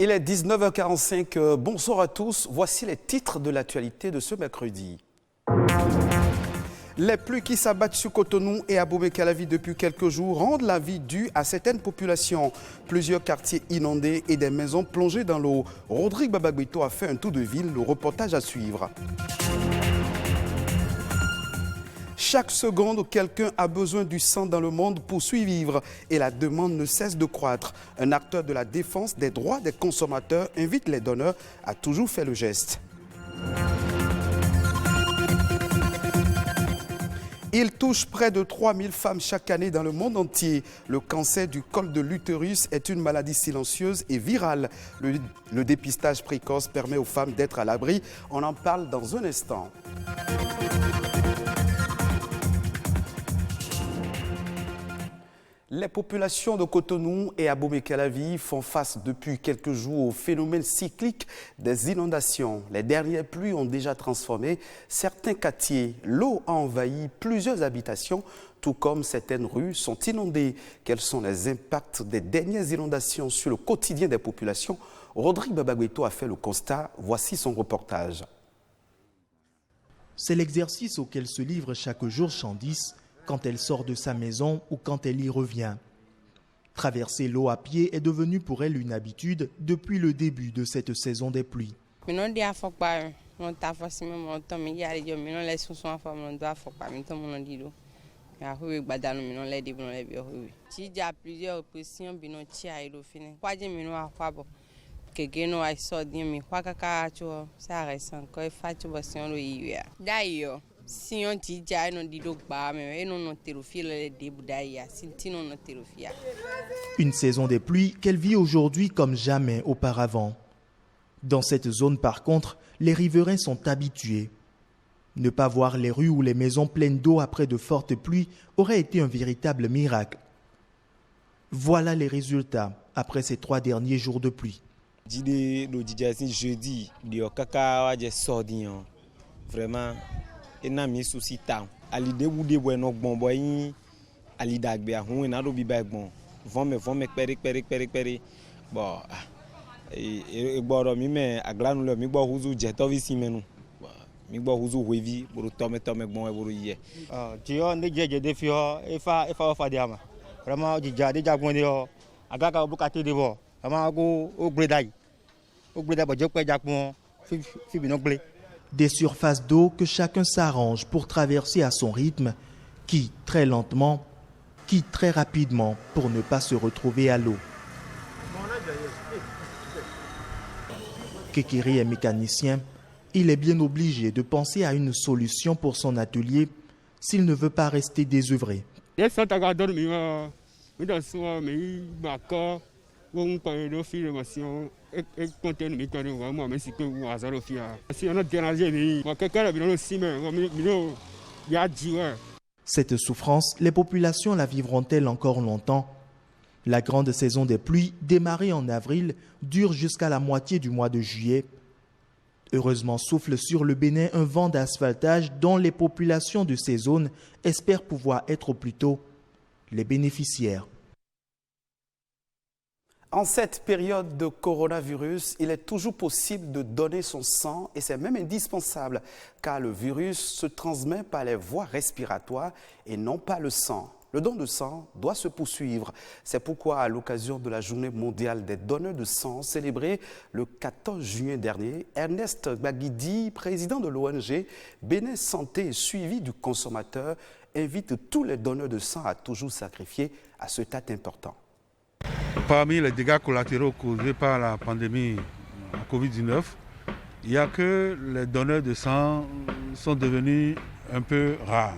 Il est 19h45. Bonsoir à tous. Voici les titres de l'actualité de ce mercredi. Les pluies qui s'abattent sur Cotonou et à Boumé-Calavi depuis quelques jours rendent la vie dure à certaines populations. Plusieurs quartiers inondés et des maisons plongées dans l'eau. Rodrigue Babagbeto a fait un tour de ville. Le reportage à suivre. Chaque seconde, quelqu'un a besoin du sang dans le monde pour survivre et la demande ne cesse de croître. Un acteur de la défense des droits des consommateurs invite les donneurs à toujours faire le geste. Il touche près de 3000 femmes chaque année dans le monde entier. Le cancer du col de l'utérus est une maladie silencieuse et virale. Le dépistage précoce permet aux femmes d'être à l'abri. On en parle dans un instant. Les populations de Cotonou et à Boumé-Calavi font face depuis quelques jours au phénomène cyclique des inondations. Les dernières pluies ont déjà transformé certains quartiers. L'eau a envahi plusieurs habitations, tout comme certaines rues sont inondées. Quels sont les impacts des dernières inondations sur le quotidien des populations? Rodrigue Babagbeto a fait le constat. Voici son reportage. C'est l'exercice auquel se livre chaque jour Chandis quand elle sort de sa maison ou quand elle y revient. Traverser l'eau à pied est devenu pour elle une habitude depuis le début de cette saison des pluies. Une saison des pluies qu'elle vit aujourd'hui comme jamais auparavant. Dans cette zone, par contre, les riverains sont habitués. Ne pas voir les rues ou les maisons pleines d'eau après de fortes pluies aurait été un véritable miracle. Voilà les résultats après ces 3 derniers jours de pluie. Vraiment. Ena mi souci ta ali de wude bueno gbon boyin ali dagbe ahun ena do bi ba gbon von me pere bo e gboro mi me aglanu le mi gbo huzu je to vi si menu mi gbo huzu wevi boro tome gbon e boro ye ti o ne jeje de fi o e fa fa diama vraiment ji jade jagbon de o agaga obukate de bo ama go o gbre dai bo je pe japon fi bi no gble. Des surfaces d'eau que chacun s'arrange pour traverser à son rythme, qui très lentement, qui très rapidement pour ne pas se retrouver à l'eau. Kekiri est mécanicien. Il est bien obligé de penser à une solution pour son atelier s'il ne veut pas rester désœuvré. Cette souffrance, les populations la vivront-elles encore longtemps? La grande saison des pluies, démarrée en avril, dure jusqu'à la moitié du mois de juillet. Heureusement souffle sur le Bénin un vent d'asphaltage dont les populations de ces zones espèrent pouvoir être au plus tôt les bénéficiaires. En cette période de coronavirus, il est toujours possible de donner son sang et c'est même indispensable car le virus se transmet par les voies respiratoires et non pas le sang. Le don de sang doit se poursuivre. C'est pourquoi, à l'occasion de la Journée mondiale des donneurs de sang célébrée le 14 juin dernier, Ernest Baguidi, président de l'ONG Bénin Santé et Suivi du consommateur, invite tous les donneurs de sang à toujours sacrifier à cet acte important. Parmi les dégâts collatéraux causés par la pandémie Covid-19, il n'y a que les donneurs de sang sont devenus un peu rares.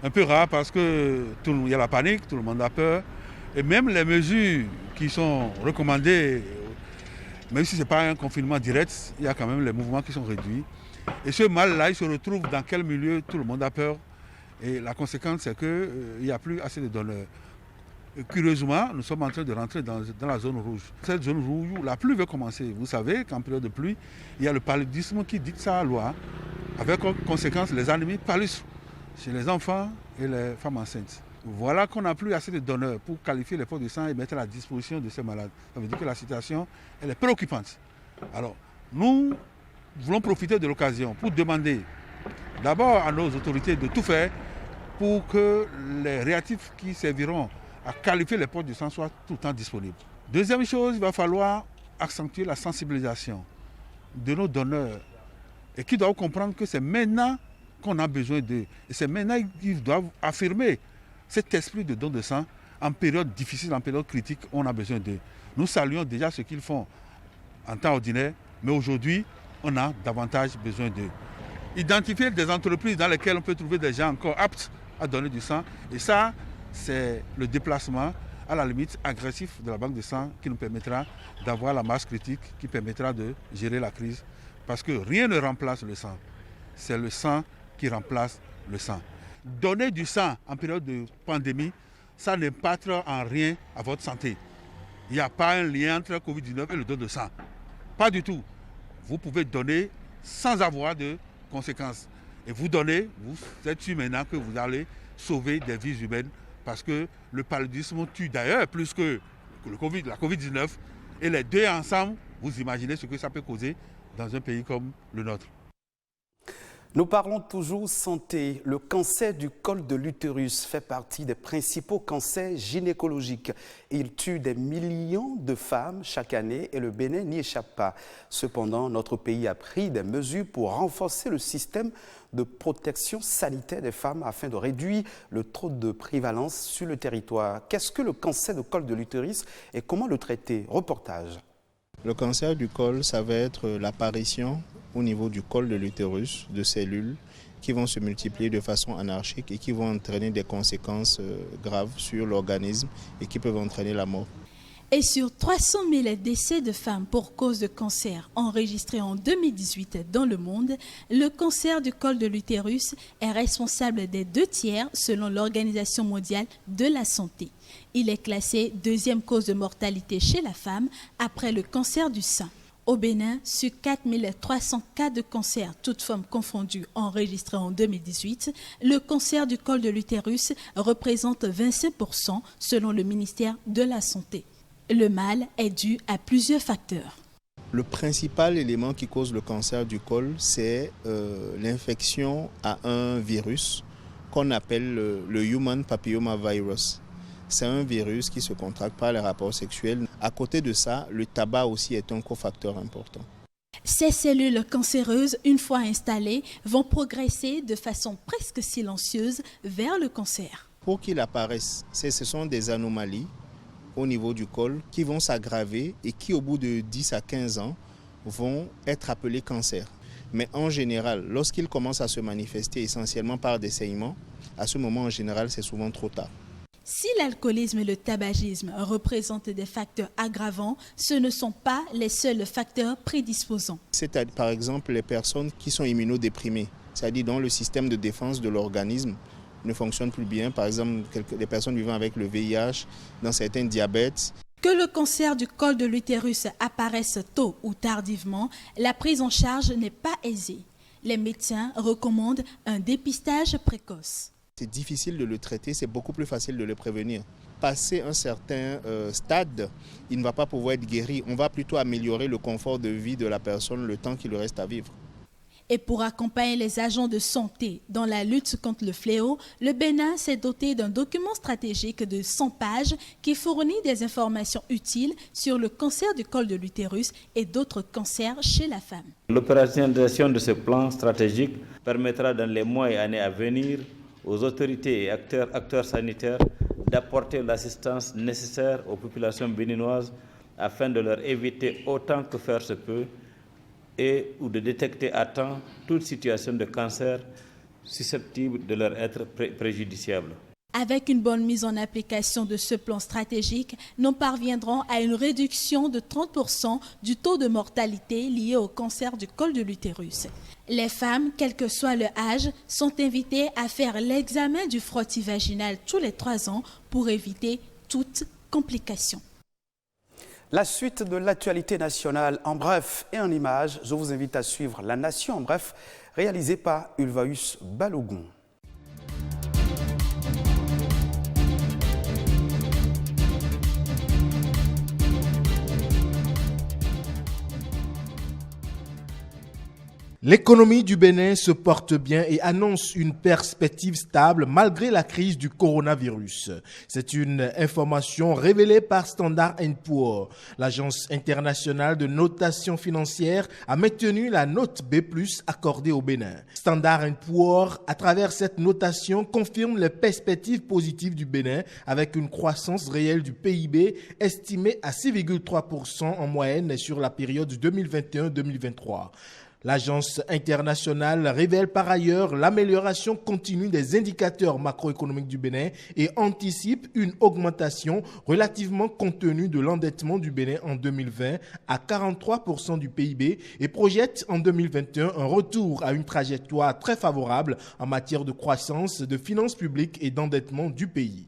Un peu rares parce qu'il y a la panique, tout le monde a peur. Et même les mesures qui sont recommandées, même si ce n'est pas un confinement direct, il y a quand même les mouvements qui sont réduits. Et ce mal-là, il se retrouve dans quel milieu tout le monde a peur. Et la conséquence, c'est qu'il n'y a plus assez de donneurs. Curieusement, nous sommes en train de rentrer dans la zone rouge. Cette zone rouge où la pluie veut commencer. Vous savez qu'en période de pluie, il y a le paludisme qui dicte sa loi. Avec comme conséquence les anémies paludisme chez les enfants et les femmes enceintes. Voilà qu'on n'a plus assez de donneurs pour qualifier les pots de sang et mettre à la disposition de ces malades. Ça veut dire que la situation, elle est préoccupante. Alors, nous voulons profiter de l'occasion pour demander d'abord à nos autorités de tout faire pour que les réactifs qui serviront à qualifier les pots de sang soient tout le temps disponibles. Deuxième chose, il va falloir accentuer la sensibilisation de nos donneurs et qui doivent comprendre que c'est maintenant qu'on a besoin d'eux. Et c'est maintenant qu'ils doivent affirmer cet esprit de don de sang. En période difficile, en période critique, on a besoin d'eux. Nous saluons déjà ce qu'ils font en temps ordinaire, mais aujourd'hui, on a davantage besoin d'eux. Identifier des entreprises dans lesquelles on peut trouver des gens encore aptes à donner du sang. Et ça, c'est le déplacement à la limite agressif de la banque de sang qui nous permettra d'avoir la masse critique, qui permettra de gérer la crise. Parce que rien ne remplace le sang. C'est le sang qui remplace le sang. Donner du sang en période de pandémie, ça n'impacte en rien à votre santé. Il n'y a pas un lien entre Covid-19 et le don de sang. Pas du tout. Vous pouvez donner sans avoir de conséquences. Et vous donnez, vous êtes sûr maintenant que vous allez sauver des vies humaines parce que le paludisme tue d'ailleurs plus que la Covid-19. Et les deux ensemble, vous imaginez ce que ça peut causer dans un pays comme le nôtre. Nous parlons toujours santé. Le cancer du col de l'utérus fait partie des principaux cancers gynécologiques. Il tue des millions de femmes chaque année et le Bénin n'y échappe pas. Cependant, notre pays a pris des mesures pour renforcer le système de protection sanitaire des femmes afin de réduire le taux de prévalence sur le territoire. Qu'est-ce que le cancer du col de l'utérus et comment le traiter? Reportage. Le cancer du col, ça va être l'apparition au niveau du col de l'utérus de cellules qui vont se multiplier de façon anarchique et qui vont entraîner des conséquences graves sur l'organisme et qui peuvent entraîner la mort. Et sur 300 000 décès de femmes pour cause de cancer enregistrés en 2018 dans le monde, le cancer du col de l'utérus est responsable des 2/3 selon l'Organisation mondiale de la santé. Il est classé deuxième cause de mortalité chez la femme après le cancer du sein. Au Bénin, sur 4 300 cas de cancer, toutes formes confondues, enregistrés en 2018, le cancer du col de l'utérus représente 25% selon le ministère de la Santé. Le mal est dû à plusieurs facteurs. Le principal élément qui cause le cancer du col, c'est l'infection à un virus qu'on appelle le Human Papilloma Virus. C'est un virus qui se contracte par les rapports sexuels. À côté de ça, le tabac aussi est un cofacteur important. Ces cellules cancéreuses, une fois installées, vont progresser de façon presque silencieuse vers le cancer. Pour qu'il apparaisse, ce sont des anomalies au niveau du col qui vont s'aggraver et qui, au bout de 10 à 15 ans, vont être appelés cancers. Mais en général, lorsqu'ils commencent à se manifester essentiellement par des saignements, à ce moment, en général, c'est souvent trop tard. Si l'alcoolisme et le tabagisme représentent des facteurs aggravants, ce ne sont pas les seuls facteurs prédisposants. C'est par exemple les personnes qui sont immunodéprimées, c'est-à-dire dont le système de défense de l'organisme ne fonctionne plus bien. Par exemple, les personnes vivant avec le VIH, dans certains diabètes. Que le cancer du col de l'utérus apparaisse tôt ou tardivement, la prise en charge n'est pas aisée. Les médecins recommandent un dépistage précoce. C'est difficile de le traiter, c'est beaucoup plus facile de le prévenir. Passé un certain stade, il ne va pas pouvoir être guéri. On va plutôt améliorer le confort de vie de la personne le temps qu'il lui reste à vivre. Et pour accompagner les agents de santé dans la lutte contre le fléau, le Bénin s'est doté d'un document stratégique de 100 pages qui fournit des informations utiles sur le cancer du col de l'utérus et d'autres cancers chez la femme. L'opérationnalisation de ce plan stratégique permettra dans les mois et années à venir aux autorités et acteurs sanitaires d'apporter l'assistance nécessaire aux populations béninoises afin de leur éviter autant que faire se peut ou de détecter à temps toute situation de cancer susceptible de leur être préjudiciable. Avec une bonne mise en application de ce plan stratégique, nous parviendrons à une réduction de 30% du taux de mortalité lié au cancer du col de l'utérus. Les femmes, quel que soit leur âge, sont invitées à faire l'examen du frottis vaginal tous les 3 ans pour éviter toute complication. La suite de l'actualité nationale en bref et en images, je vous invite à suivre La Nation en bref, réalisée par Ulvaeus Balogun. L'économie du Bénin se porte bien et annonce une perspective stable malgré la crise du coronavirus. C'est une information révélée par Standard & Poor's. L'agence internationale de notation financière a maintenu la note B+ accordée au Bénin. Standard & Poor's, à travers cette notation, confirme les perspectives positives du Bénin avec une croissance réelle du PIB estimée à 6,3% en moyenne sur la période 2021-2023. L'agence internationale révèle par ailleurs l'amélioration continue des indicateurs macroéconomiques du Bénin et anticipe une augmentation relativement contenue de l'endettement du Bénin en 2020 à 43% du PIB et projette en 2021 un retour à une trajectoire très favorable en matière de croissance, de finances publiques et d'endettement du pays.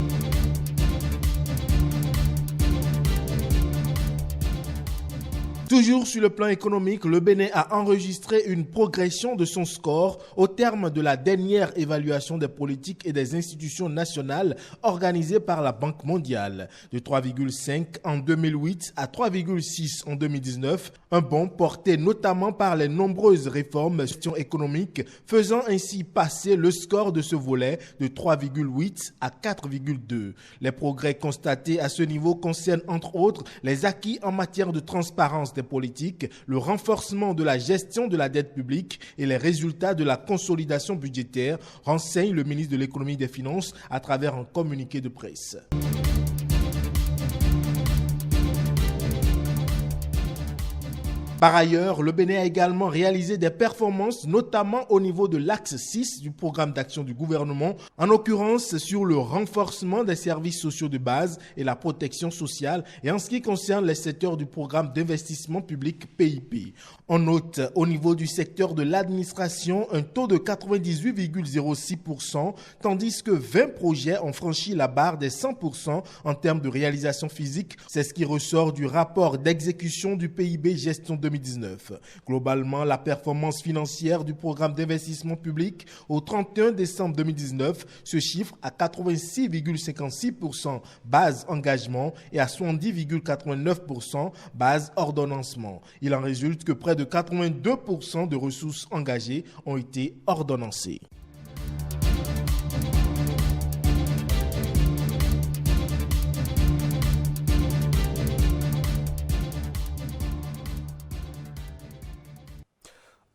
Toujours sur le plan économique, le Bénin a enregistré une progression de son score au terme de la dernière évaluation des politiques et des institutions nationales organisée par la Banque mondiale. De 3,5 en 2008 à 3,6 en 2019, un bond porté notamment par les nombreuses réformes économiques, faisant ainsi passer le score de ce volet de 3,8 à 4,2. Les progrès constatés à ce niveau concernent entre autres les acquis en matière de transparence des politiques, le renforcement de la gestion de la dette publique et les résultats de la consolidation budgétaire, renseigne le ministre de l'Économie et des Finances à travers un communiqué de presse. Par ailleurs, le Bénin a également réalisé des performances, notamment au niveau de l'axe 6 du programme d'action du gouvernement, en l'occurrence sur le renforcement des services sociaux de base et la protection sociale, et en ce qui concerne les secteurs du programme d'investissement public PIP. On note au niveau du secteur de l'administration un taux de 98,06%, tandis que 20 projets ont franchi la barre des 100% en termes de réalisation physique. C'est ce qui ressort du rapport d'exécution du PIB gestion 2019. Globalement, la performance financière du programme d'investissement public au 31 décembre 2019 se chiffre à 86,56% base engagement et à 70,89% base ordonnancement. Il en résulte que près de 82% de ressources engagées ont été ordonnancées.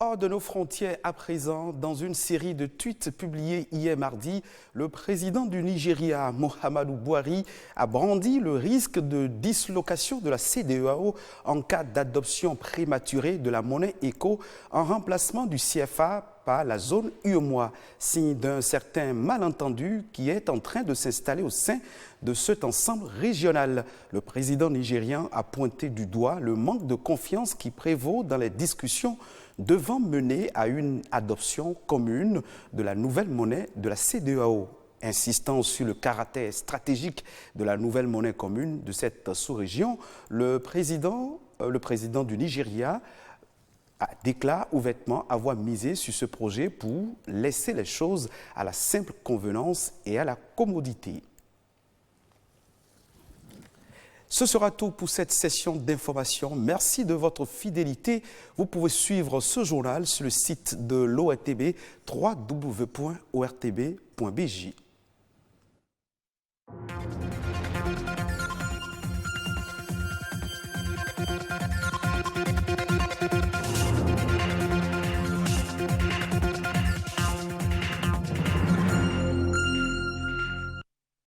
Hors de nos frontières à présent, dans une série de tweets publiés hier mardi, le président du Nigeria, Muhammadu Buhari, a brandi le risque de dislocation de la CEDEAO en cas d'adoption prématurée de la monnaie ECO en remplacement du CFA par la zone UEMOA, signe d'un certain malentendu qui est en train de s'installer au sein de cet ensemble régional. Le président nigérian a pointé du doigt le manque de confiance qui prévaut dans les discussions devant mener à une adoption commune de la nouvelle monnaie de la CEDEAO. Insistant sur le caractère stratégique de la nouvelle monnaie commune de cette sous-région, le président du Nigeria déclare ouvertement avoir misé sur ce projet pour laisser les choses à la simple convenance et à la commodité. Ce sera tout pour cette session d'information. Merci de votre fidélité. Vous pouvez suivre ce journal sur le site de l'ORTB, www.ortb.bj.